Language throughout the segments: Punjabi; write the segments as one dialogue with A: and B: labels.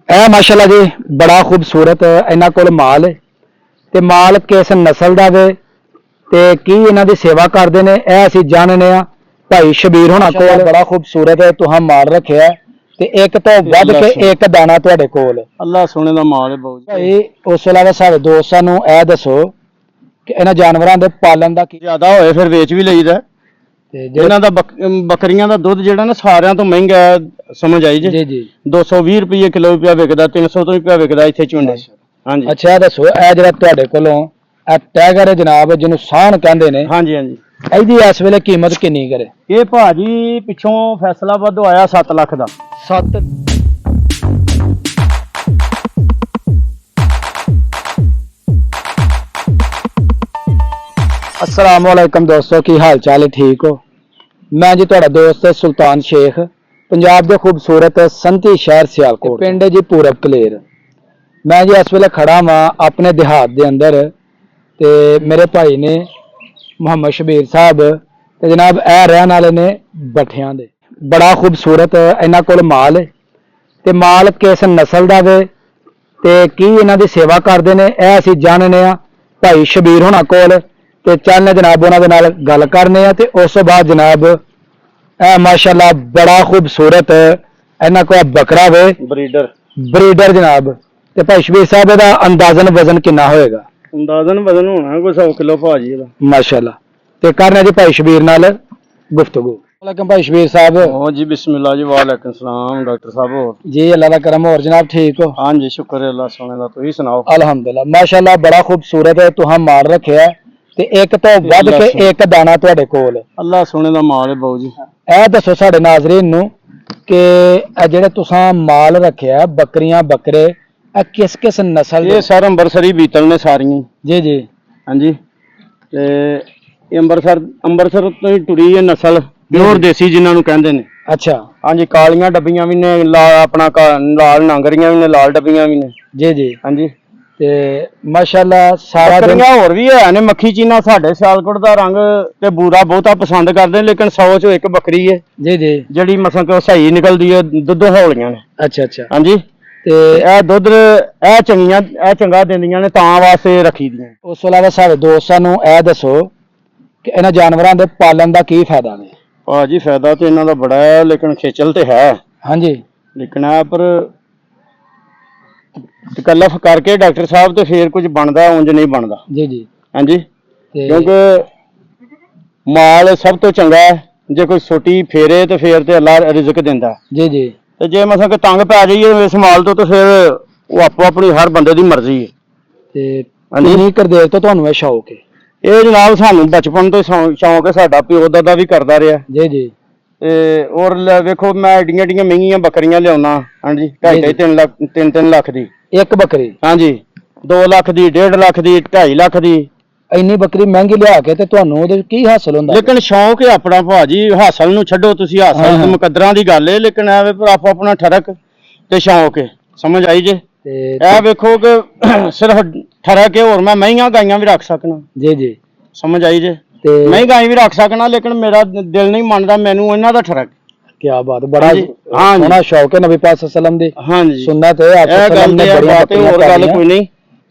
A: ਇਹ ਮਾਸ਼ਾਅੱਲਾ ਜੀ ਬੜਾ ਖੂਬਸੂਰਤ ਇਹਨਾਂ ਕੋਲ ਮਾਲ ਹੈ ਤੇ ਮਾਲ ਕਿਸ ਨਸਲ ਦਾ ਵੇ ਤੇ ਕੀ ਇਹਨਾਂ ਦੀ ਸੇਵਾ ਕਰਦੇ ਨੇ ਇਹ ਅਸੀਂ ਜਾਣਨੇ ਆ। ਭਾਈ ਸ਼ਬੀਰ ਹੋਣਾ ਕੋਲ ਬੜਾ ਖੂਬਸੂਰਤ ਹੈ ਤੁਹਾਂ ਮਾਲ ਰੱਖਿਆ ਤੇ ਇੱਕ ਤੋਂ ਵੱਧ ਕੇ ਇੱਕ ਦਾਣਾ ਤੁਹਾਡੇ ਕੋਲ
B: ਅੱਲਾ ਸੋਹਣੇ ਦਾ ਮਾਲ ਹੈ ਬਹੁਤ
A: ਭਾਈ। ਉਸ ਤੋਂ ਇਲਾਵਾ ਸਾਡੇ ਦੋਸਤਾਂ ਨੂੰ ਇਹ ਦੱਸੋ ਕਿ ਇਹਨਾਂ ਜਾਨਵਰਾਂ ਦੇ ਪਾਲਣ ਦਾ ਕੀ
B: ਜ਼ਿਆਦਾ ਹੋਏ ਫਿਰ ਵੇਚ ਵੀ ਲਈਦਾ
A: ਤੇ
B: ਇਹਨਾਂ ਦਾ ਬੱਕਰੀਆਂ ਦਾ ਦੁੱਧ ਜਿਹੜਾ ਨਾ ਸਾਰਿਆਂ ਤੋਂ ਮਹਿੰਗਾ ਹੈ, ਸਮਝ ਆਈ
A: ਜੀ ਜੀ
B: 220 ਰੁਪਏ ਕਿਲੋ ਪਿਆ ਵਿਕਦਾ, 300 ਤੋਂ ਵੀ ਪਿਆ ਵਿਕਦਾ ਇੱਥੇ ਝੁੰਡੇ। ਹਾਂਜੀ
A: ਅੱਛਾ ਇਹ ਦੱਸੋ ਇਹ ਜਿਹੜਾ ਤੁਹਾਡੇ ਕੋਲੋਂ ਇਹ ਟਾਈਗਰ ਹੈ ਜਨਾਬ ਜਿਹਨੂੰ ਸਾਹਣ ਕਹਿੰਦੇ ਨੇ,
B: ਹਾਂਜੀ ਹਾਂਜੀ
A: ਇਹਦੀ ਇਸ ਵੇਲੇ ਕੀਮਤ ਕਿੰਨੀ ਕਰੇ?
B: ਇਹ ਭਾਜੀ ਪਿੱਛੋਂ ਫੈਸਲਾਬਾਦ ਆਇਆ 7 ਲੱਖ ਦਾ।
A: 7 अस्सलाम वालेकुम दोस्तों, की हाल चाल है? ठीक हो? मैं जी तुहाडा दोस्त सुल्तान शेख, पंजाब के खूबसूरत संती शहर सियालकोट पिंड जी पूरब कलेर। मैं जी इस वेले खड़ा हाँ अपने देहात के अंदर ते मेरे भाई ने मुहम्मद शबीर साहब ते जनाब ए रहन वाले ने बठियां दे। बड़ा खूबसूरत इन्हां कोल माल है ते माल किस नस्ल दा वे ते की इन्हां दी सेवा करदे ने ए असीं जानने आ। भाई शबीर होना कोल ते चलने जनाब उन्हां दे नाल गल करने आ ते उस तो बाद जनाब ए माशाअल्लाह बड़ा खूबसूरत इन्हां कोल बकरा वे ब्रीडर जनाब। ते भाई शबीर साहब दा अंदाजन वजन कितना होएगा?
B: अंदाजन वजन होना कोई 100 किलो भाजी दा
A: माशाअल्लाह। ते करने जी भाई शबीर नाल गुफ्तगू। वालेकुम भाई शबीर साहब।
B: ओ जी बिस्मिल्लाह जी। वालेकुम सलाम डॉक्टर साहब। हो
A: जी अल्लाह दा करम। और जनाब ठीक हो?
B: हां जी शुक्र है अल्लाह सोने दा, तुसी सुनाओ?
A: अल्हम्दुलिल्लाह माशाअल्लाह बड़ा खूबसूरत है तुहां माल रखिया ते एक तो वध के एक दाना तुहाडे कोल।
B: अल्लाह सोने दा माल है बाऊ जी।
A: ए दसो साडे नाज़रीन नु कि ए जेड़े तुसां माल रखिया बकरियां बकरे ए किस किस नस्ल
B: ये सर अंबरसरी बीतल ने सारियां
A: जी जी।
B: हां जी ते अंबरसर तो ही टुरी है नस्ल प्योर देसी जिन्हां नु कहंदे ने।
A: अच्छा
B: हां जी कालियां डब्बियां भी ने, अपना लाल नांगरियां भी ने, लाल डब्बियां भी ने
A: जी जी।
B: हां जी
A: ते माशाअल्लाह सारा दिन
B: और भी है ने मक्खी चीना साडे सियालकोट दा रंग ते बूरा बहुता पसंद करदे, लेकिन 100 चों एक बकरी है
A: जी जी
B: जेड़ी मसां को सही निकलदी है, दुੱਧ हौलियां ने।
A: अच्छा अच्छा।
B: हां जी ते ਇਹ ਦੁੱਧ ਇਹ ਚੰਗੀਆਂ ਇਹ ਚੰਗਾ ਦਿੰਦੀਆਂ ਨੇ ਤਾਂ ਵਾਸਤੇ ਰੱਖੀ ਦੀਆਂ।
A: ਉਸ ਤੋਂ ਇਲਾਵਾ ਸਾਡੇ ਦੋਸਤਾਂ ਨੂੰ ਇਹ ਦੱਸੋ ਕਿ ਇਹਨਾਂ ਜਾਨਵਰਾਂ ਦੇ ਪਾਲਣ ਦਾ ਕੀ ਫਾਇਦਾ ਨੇ?
B: ਭਾਜੀ ਫਾਇਦਾ ਤੇ ਇਹਨਾਂ ਦਾ ਬੜਾ ਹੈ, ਲੇਕਿਨ ਖੇਚਲ ਤੇ ਹੈ। ਹਾਂਜੀ ਲੇਕਿਨ ਆ ਪਰ ਤਕੱਲਫ ਕਰਕੇ ਡਾਕਟਰ ਸਾਹਿਬ ਤੇ ਫੇਰ ਕੁਝ ਬਣਦਾ, ਉਂਝ ਨਹੀਂ ਬਣਦਾ। ਜੀ ਜੀ ਹਾਂਜੀ ਕਿਉਂਕਿ ਮਾਲ ਸਭ ਤੋਂ ਚੰਗਾ ਹੈ, ਜੇ ਕੋਈ ਛੋਟੀ ਫੇਰੇ ਤੇ ਫੇਰ ਤੇ ਅੱਲਾ ਰਿਜ਼ਕ ਦਿੰਦਾ। ਜੀ ਜੀ ਤੇ ਜੇ ਮਸਾਂ ਕਿ ਤੰਗ ਪੈ ਜਾਈਏ ਇਸ ਮਾਲ ਤੋਂ ਤੇ ਫਿਰ ਉਹ ਆਪੋ ਆਪਣੀ ਹਰ ਬੰਦੇ ਦੀ ਮਰਜ਼ੀ ਹੈ।
A: ਤੇ ਕਿੰਨੀ ਕੁ ਦੇਰ ਤੋਂ ਤੁਹਾਨੂੰ ਇਹ ਸ਼ੌਕ ਹੈ?
B: ਇਹ ਜਨਾਬ ਸਾਨੂੰ ਬਚਪਨ ਤੋਂ ਸ਼ੌਕ ਹੈ, ਸਾਡਾ ਪਿਓ ਦਾਦਾ ਵੀ ਕਰਦਾ ਰਿਹਾ। ਜੀ ਜੀ ਤੇ ਔਰ ਵੇਖੋ ਮੈਂ ਏਡੀਆਂ ਏਡੀਆਂ ਮਹਿੰਗੀਆਂ ਬੱਕਰੀਆਂ ਲਿਆਉਣਾ। ਹਾਂਜੀ 2.5 ਲੱਖ 3 ਲੱਖ ਦੀ ਇੱਕ ਬੱਕਰੀ। ਹਾਂਜੀ 2 ਲੱਖ ਦੀ, 1.5 ਲੱਖ ਦੀ, 2.5 ਲੱਖ ਦੀ। ਇੰਨੀ ਬੱਕਰੀ ਮਹਿੰਗੀ ਲਿਆ ਕੇ ਤੇ ਤੁਹਾਨੂੰ ਉਹਦੇ ਕੀ ਹਾਸਲ ਹੁੰਦਾ? ਲੇਕਿਨ ਸ਼ੌਕ ਹੈ ਆਪਣਾ ਭਾਜੀ, ਹਾਸਲ ਨੂੰ ਛੱਡੋ ਤੁਸੀਂ, ਹਾਸਲ ਤੇ ਮੁਕੱਦਰਾਂ ਦੀ ਗੱਲ ਹੈ, ਲੇਕਿਨ ਐਵੇਂ ਪਰ ਆਪੋ ਆਪਣਾ ਠਰਕ ਤੇ ਸ਼ੌਕ ਹੈ, ਸਮਝ ਆਈ ਜੇ? ਤੇ ਇਹ ਵੇਖੋ ਕਿ ਸਿਰਫ ਠਰਕ ਹੈ, ਹੋਰ ਮੈਂ ਮਹਿੰਗੀਆਂ ਗਾਈਆਂ ਵੀ ਰੱਖ ਸਕਣਾ। ਜੀ ਜੀ ਸਮਝ ਆਈ ਜੇ? ਤੇ ਮਹਿੰਗਾਈ ਵੀ ਰੱਖ ਸਕਣਾ, ਲੇਕਿਨ ਮੇਰਾ ਦਿਲ ਨਹੀਂ ਮੰਨਦਾ, ਮੈਨੂੰ ਇਹਨਾਂ ਦਾ ਠਰਕ। ਕੀ ਬਾਤ, ਬੜਾ ਸੋਹਣਾ ਸ਼ੌਕ ਹੈ ਨਬੀ ਪਾਕ ਸੱਲੱਲਾਹੁ ਅਲੈਹਿ ਵਸੱਲਮ ਦੀ। ਹਾਂਜੀ ਸੁਨਨਤ ਹੈ ਆਪ ਸੱਲੱਲਾਹੁ ਨੇ ਬੜੀਆਂ ਬੱਕਰੀਆਂ। ਹੋਰ ਗੱਲ ਕੋਈ ਨਹੀਂ।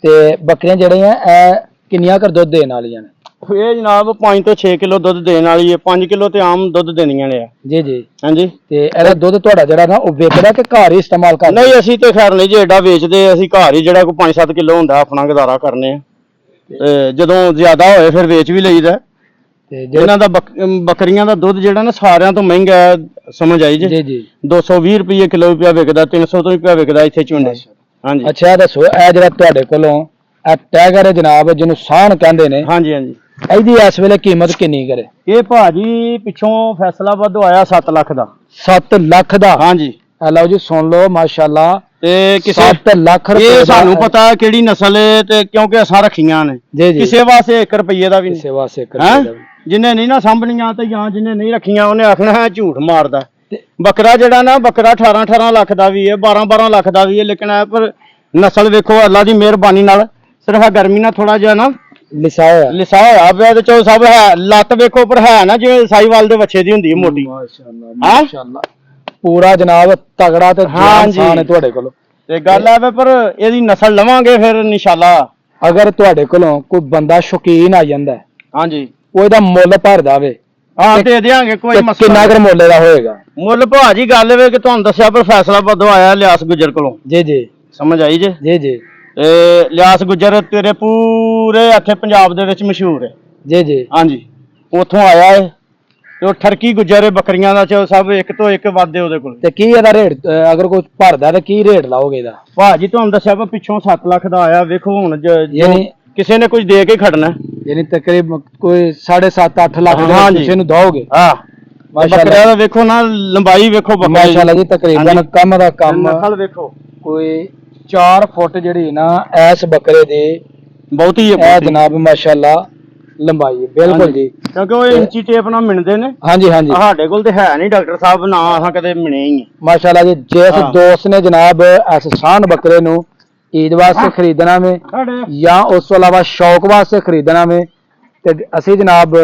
B: ਤੇ ਬੱਕਰੀਆਂ ਜਿਹੜੀਆਂ ਇਹ ਕਿੰਨੀਆਂ ਕਰ ਦੁੱਧ ਦੇਣ ਵਾਲੀਆਂ ਨੇ? ਇਹ ਜਨਾਬ 5 ਤੋਂ 6 ਕਿਲੋ ਦੁੱਧ ਦੇਣ ਵਾਲੀ ਹੈ। 5 ਕਿਲੋ ਤੇ ਆਮ ਦੁੱਧ ਦੇਣੀਆਂ ਨੇ। ਜੀ ਜੀ ਹਾਂਜੀ। ਤੇ ਇਹਦਾ ਦੁੱਧ ਤੁਹਾਡਾ ਜਿਹੜਾ ਨਾ ਉਹ ਵੇਚਦਾ ਕਿ ਘਰ ਹੀ ਇਸਤੇਮਾਲ ਕਰਦੇ? ਨਹੀਂ ਅਸੀਂ ਤੇ ਖੈਰ ਨਹੀਂ ਜੀ ਐਡਾ ਵੇਚਦੇ, ਅਸੀਂ ਘਰ ਹੀ ਜਿਹੜਾ ਕੋਈ 5-7 ਕਿਲੋ ਹੁੰਦਾ ਆਪਣਾ ਗੁਜ਼ਾਰਾ ਕਰਨੇ ਆ। ਤੇ ਜਦੋਂ ਜ਼ਿਆਦਾ ਹੋਏ ਫਿਰ ਵੇਚ ਵੀ ਲਈਦਾ। ਤੇ ਇਹਨਾਂ ਦਾ ਬੱਕਰੀਆਂ ਦਾ ਦੁੱਧ ਜਿਹੜਾ ਨਾ ਸਾਰਿਆਂ ਤੋਂ ਮਹਿੰਗਾ ਹੈ, ਸਮਝ ਆਈ ਜੀ? ਜੀ ਜੀ 220 ਰੁਪਏ ਕਿਲੋ ਪਿਆ ਵਿਕਦਾ, 300 ਤੋਂ ਵੀ ਪਿਆ ਵਿਕਦਾ ਇੱਥੇ ਝੁੰਡੇ। ਹਾਂਜੀ ਅੱਛਾ ਦੱਸੋ ਇਹ ਜਿਹੜਾ ਤੁਹਾਡੇ ਕੋਲੋਂ ਇਹ ਟਾਈਗਰ ਹੈ ਜਨਾਬ ਜਿਹਨੂੰ ਸਾਹਣ ਕਹਿੰਦੇ ਨੇ, ਹਾਂਜੀ ਹਾਂਜੀ, ਇਹਦੀ ਇਸ ਵੇਲੇ ਕੀਮਤ ਕਿੰਨੀ ਕਰੇ? ਇਹ ਭਾਜੀ ਪਿੱਛੋਂ ਫੈਸਲਾਬਾਦ ਆਇਆ 7 ਲੱਖ ਦਾ। 7 ਲੱਖ ਦਾ? ਹਾਂਜੀ ਲਓ ਜੀ ਸੁਣ ਲਓ ਮਾਸ਼ਾਅੱਲਾ। ਤੇ ਕਿਸੇ 7 ਲੱਖ ਰੁਪਏ ਇਹ ਸਾਨੂੰ ਪਤਾ ਕਿਹੜੀ ਨਸਲ ਹੈ ਤੇ ਕਿਉਂਕਿ ਅਸਾਂ ਰੱਖੀਆਂ ਨੇ। ਕਿਸੇ ਵਾਸਤੇ 1 ਰੁਪਏ ਦਾ ਵੀ ਨਹੀਂ, ਕਿਸੇ ਵਾਸਤੇ 1 ਰੁਪਏ ਦਾ ਵੀ। ਜਿਹਨੇ ਨਹੀਂ ਨਾ ਸਾਂਭਣੀਆਂ ਤੇ ਜਾਂ ਜਿਹਨੇ ਨਹੀਂ ਰੱਖੀਆਂ ਉਹਨੇ ਆਖਣਾ ਹੈ ਝੂਠ ਮਾਰਦਾ। ਬੱਕਰਾ ਜਿਹੜਾ ਨਾ ਬੱਕਰਾ 18 ਲੱਖ ਦਾ ਵੀ ਹੈ, 12 ਲੱਖ ਦਾ ਵੀ ਹੈ, ਲੇਕਿਨ ਇਹ ਪਰ ਨਸਲ ਵੇਖੋ ਅੱਲਾ ਦੀ ਮਿਹਰਬਾਨੀ ਨਾਲ ਸਿਰਫ ਗਰਮੀ ਨਾਲ ਥੋੜਾ ਜਿਹਾ ਨਾ ਲਿਸਾ ਹੋਇਆ ਪਿਆ ਤੇ ਚੋ ਸਭ ਹੈ। ਲੱਤ ਵੇਖੋ ਪਰ ਹੈ ਨਾ ਜਿਵੇਂ ਸਾਈਵਾਲ ਦੇ ਬੱਚੇ ਦੀ ਹੁੰਦੀ ਹੈ ਮੋਟੀ। ਮਾਸ਼ਾਅੱਲਾ ਮਾਸ਼ਾਅੱਲਾ ਪੂਰਾ ਜਨਾਬ ਤਗੜਾ ਤੇ ਇਨਸਾਨ ਹੈ ਤੁਹਾਡੇ ਕੋਲ। ਤੇ ਗੱਲ ਆ ਵੇ ਪਰ ਇਹਦੀ ਨਸਲ ਲਵਾਂਗੇ ਫਿਰ ਇਨਸ਼ਾਅੱਲਾ।
A: ਅਗਰ ਤੁਹਾਡੇ ਕੋਲੋਂ ਕੋਈ ਬੰਦਾ ਸ਼ੌਕੀਨ ਆ ਜਾਂਦਾ ਹੈ,
B: ਹਾਂਜੀ,
A: ਉਹ ਇਹਦਾ ਮੁੱਲ ਭਰਦਾ ਵੇ,
B: ਹਾਂ ਦੇ ਦਿਆਂਗੇ, ਕੋਈ ਮਸਲਾ
A: ਕਿੰਨਾ ਕੁ ਮੁੱਲ ਇਹਦਾ ਹੋਏਗਾ?
B: ਮੁੱਲ ਭਾਜੀ ਗੱਲ ਵੇ ਕਿ ਤੁਹਾਨੂੰ ਦੱਸਿਆ ਪਰ ਫੈਸਲਾ ਬਦੋਂ ਆਇਆ ਲਿਆਸ ਗੁੱਜਰ ਕੋਲੋਂ।
A: ਜੀ ਜੀ
B: ਸਮਝ ਆਈ ਜੇ?
A: ਜੀ ਜੀ
B: ਤੇ ਲਿਆਸ ਗੁੱਜਰ ਤੇਰੇ ਪੂਰੇ ਇੱਥੇ ਪੰਜਾਬ ਦੇ ਵਿੱਚ ਮਸ਼ਹੂਰ ਹੈ।
A: ਜੀ ਜੀ
B: ਹਾਂਜੀ, ਉੱਥੋਂ ਆਇਆ ਹੈ ਤੇ ਉਹ ਠਰਕੀ ਗੁੱਜਰ ਹੈ, ਬੱਕਰੀਆਂ ਦਾ ਚ ਸਭ ਇੱਕ ਤੋਂ ਇੱਕ ਵਾਧੇ ਉਹਦੇ ਕੋਲ।
A: ਤੇ ਕੀ ਇਹਦਾ ਰੇਟ ਅਗਰ ਕੋਈ ਭਰਦਾ ਤੇ ਕੀ ਰੇਟ ਲਾਓਗੇ ਇਹਦਾ?
B: ਭਾਜੀ ਤੁਹਾਨੂੰ ਦੱਸਿਆ ਵਾ ਪਿੱਛੋਂ 7 ਲੱਖ ਦਾ ਆਇਆ, ਵੇਖੋ ਹੁਣ
A: ਯਾਨੀ
B: ਕਿਸੇ ਨੇ ਕੁਝ ਦੇ ਕੇ ਖੜਨਾ,
A: ਯਾਨੀ ਤਕਰੀਬ ਕੋਈ 7.5-8 ਲੱਖ ਦੇ
B: ਹਾਂਜੀ।
A: ਕਿਸੇ ਨੂੰ ਦੋਗੇ?
B: ਹਾਂ
A: ਮਾਸ਼ਾਅੱਲਾ,
B: ਬੱਕਰਿਆਂ ਦਾ ਵੇਖੋ ਨਾ, ਲੰਬਾਈ ਵੇਖੋ ਬੱਕਰੀ
A: ਮਾਸ਼ਾਅੱਲਾ ਜੀ, ਤਕਰੀਬਨ
B: ਹਾਂਜੀ।
A: ਕੰਮ ਦਾ ਕੰਮ
B: ਨਸਲ ਵੇਖੋ
A: ਕੋਈ 4 ਫੁੱਟ ਜਿਹੜੀ ਨਾ ਐਸ ਬੱਕਰੇ ਦੇ
B: ਬਹੁਤੀ ਹੈ,
A: ਇਹ
B: ਬਹੁਤੀ।
A: ਜਨਾਬ ਮਾਸ਼ਾਅੱਲਾ ਲੰਬਾਈ ਹੈ, ਬਿਲਕੁਲ
B: ਹਾਂਜੀ।
A: ਜੀ।
B: ਕਿਉਂਕਿ ਉਹ ਇੰਚੀ ਟੇਪ ਨਾਲ ਮਿਣਦੇ ਨੇ।
A: ਹਾਂਜੀ ਹਾਂਜੀ
B: ਸਾਡੇ ਕੋਲ ਤੇ ਹੈ ਨਹੀਂ ਡਾਕਟਰ ਸਾਹਿਬ, ਨਾ ਆਹ ਕਦੇ ਮਿਣੇ ਹੀ ਹੈ।
A: ਮਾਸ਼ਾਅੱਲਾ ਜੀ, ਜਿਸ
B: ਹਾਂ।
A: ਦੋਸਤ ਨੇ ਜਨਾਬ ਇਸ ਸਾਨ ਬੱਕਰੇ ਨੂੰ ਈਦ ਵਾਸਤੇ ਖਰੀਦਣਾ ਵੇ ਜਾਂ ਉਸ ਤੋਂ ਇਲਾਵਾ ਸ਼ੌਕ ਵਾਸਤੇ ਖਰੀਦਣਾ ਵੇ, ਤੇ ਅਸੀਂ ਜਨਾਬ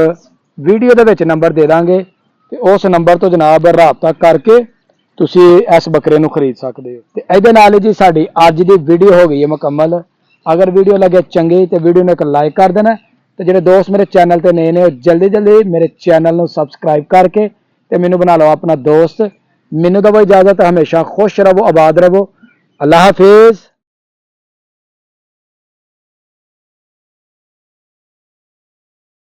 A: ਵੀਡੀਓ ਦੇ ਵਿੱਚ ਨੰਬਰ ਦੇ ਦਾਂਗੇ ਤੇ ਉਸ ਨੰਬਰ ਤੋਂ ਜਨਾਬ ਰਾਬਤਾ ਕਰਕੇ ਤੁਸੀਂ ਇਸ ਬੱਕਰੇ ਨੂੰ ਖਰੀਦ ਸਕਦੇ ਹੋ। ਤੇ ਇਹਦੇ ਨਾਲ ਹੀ ਜੀ ਸਾਡੀ ਅੱਜ ਦੀ ਵੀਡੀਓ ਹੋ ਗਈ ਹੈ ਮੁਕੰਮਲ। ਅਗਰ ਵੀਡੀਓ ਲੱਗੇ ਚੰਗੀ ਤੇ ਵੀਡੀਓ ਨੂੰ ਇੱਕ ਲਾਈਕ ਕਰ ਦੇਣਾ, ਤੇ ਜਿਹੜੇ ਦੋਸਤ ਮੇਰੇ ਚੈਨਲ ਤੇ ਨਏ ਨੇ ਉਹ ਜਲਦੀ ਜਲਦੀ ਮੇਰੇ ਚੈਨਲ ਨੂੰ ਸਬਸਕ੍ਰਾਈਬ ਕਰਕੇ ਤੇ ਮੈਨੂੰ ਬਣਾ ਲਓ ਆਪਣਾ ਦੋਸਤ। ਮੈਨੂੰ ਦਿਓ ਇਜਾਜ਼ਤ, ਹਮੇਸ਼ਾ ਖੁਸ਼ ਰਹੋ, ਆਬਾਦ ਰਹੋ। ਅੱਲਾਹ ਹਾਫਿਜ਼।